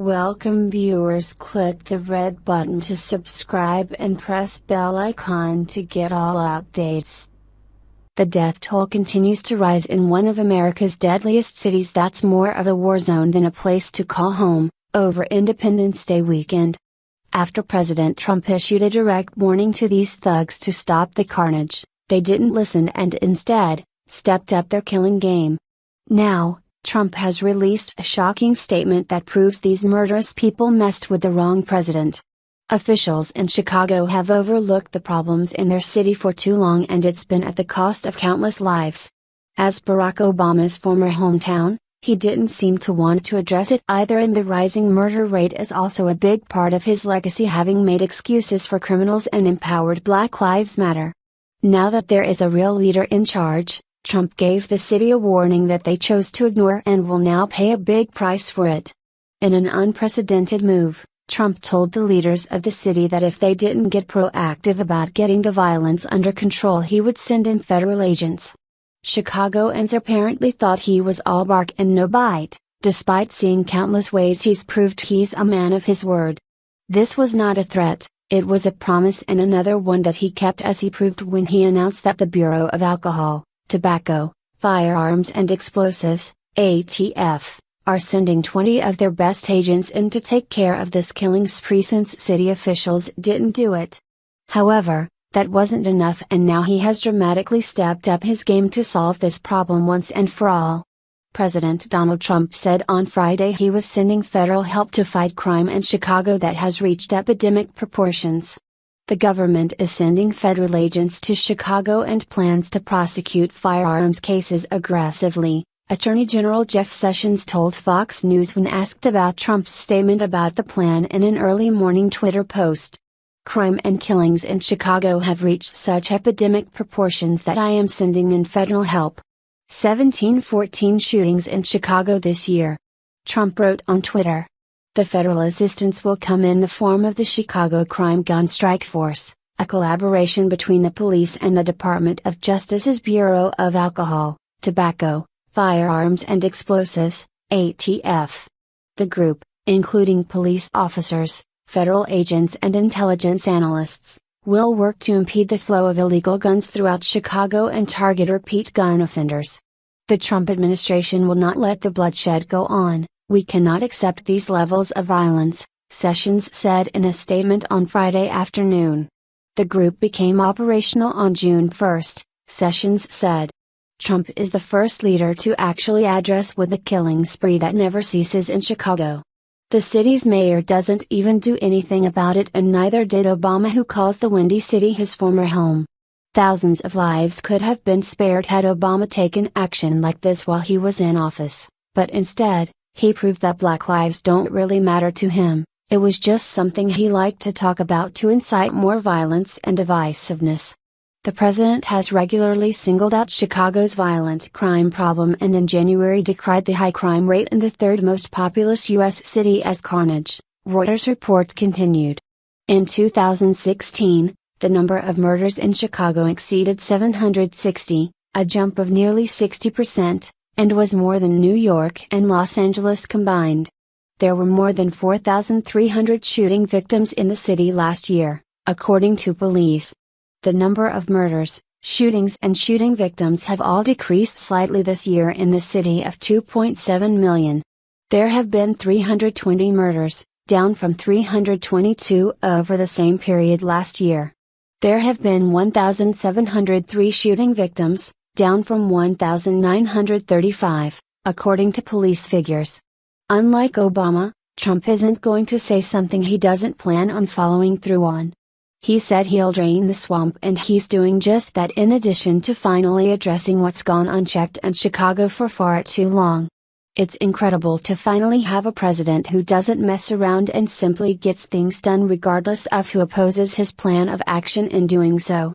Welcome viewers, click the red button to subscribe and press bell icon to get all updates. The death toll continues to rise in one of America's deadliest cities that's more of a war zone than a place to call home, over Independence Day weekend. After President Trump issued a direct warning to these thugs to stop the carnage, they didn't listen and instead, stepped up their killing game. Now, Trump has released a shocking statement that proves these murderous people messed with the wrong president. Officials in Chicago have overlooked the problems in their city for too long, and it's been at the cost of countless lives. As Barack Obama's former hometown, he didn't seem to want to address it either, and the rising murder rate is also a big part of his legacy, having made excuses for criminals and empowered Black Lives Matter. Now that there is a real leader in charge, Trump gave the city a warning that they chose to ignore and will now pay a big price for it. In an unprecedented move, Trump told the leaders of the city that if they didn't get proactive about getting the violence under control, he would send in federal agents. Chicagoans apparently thought he was all bark and no bite, despite seeing countless ways he's proved he's a man of his word. This was not a threat, it was a promise, and another one that he kept, as he proved when he announced that the Bureau of Alcohol, Tobacco, Firearms and Explosives, ATF, are sending 20 of their best agents in to take care of this killing spree, since city officials didn't do it. However, that wasn't enough, and now he has dramatically stepped up his game to solve this problem once and for all. President Donald Trump said on Friday he was sending federal help to fight crime in Chicago that has reached epidemic proportions. The government is sending federal agents to Chicago and plans to prosecute firearms cases aggressively, Attorney General Jeff Sessions told Fox News when asked about Trump's statement about the plan in an early morning Twitter post. Crime and killings in Chicago have reached such epidemic proportions that I am sending in federal help. 14 shootings in Chicago this year. Trump wrote on Twitter. The federal assistance will come in the form of the Chicago Crime Gun Strike Force, a collaboration between the police and the Department of Justice's Bureau of Alcohol, Tobacco, Firearms and Explosives, ATF. The group, including police officers, federal agents and intelligence analysts, will work to impede the flow of illegal guns throughout Chicago and target repeat gun offenders. The Trump administration will not let the bloodshed go on. We cannot accept these levels of violence, Sessions said in a statement on Friday afternoon. The group became operational on June 1, Sessions said. Trump is the first leader to actually address with the killing spree that never ceases in Chicago. The city's mayor doesn't even do anything about it, and neither did Obama, who calls the Windy City his former home. Thousands of lives could have been spared had Obama taken action like this while he was in office, but instead, he proved that Black lives don't really matter to him. It was just something he liked to talk about to incite more violence and divisiveness. The president has regularly singled out Chicago's violent crime problem, and in January decried the high crime rate in the third most populous U.S. city as carnage, Reuters report continued. In 2016, the number of murders in Chicago exceeded 760, a jump of nearly 60%. And was more than New York and Los Angeles combined. There were more than 4,300 shooting victims in the city last year, according to police. The number of murders, shootings and shooting victims have all decreased slightly this year in the city of 2.7 million. There have been 320 murders, down from 322 over the same period last year. There have been 1,703 shooting victims, down from 1,935, according to police figures. Unlike Obama, Trump isn't going to say something he doesn't plan on following through on. He said he'll drain the swamp, and he's doing just that, in addition to finally addressing what's gone unchecked in Chicago for far too long. It's incredible to finally have a president who doesn't mess around and simply gets things done regardless of who opposes his plan of action in doing so.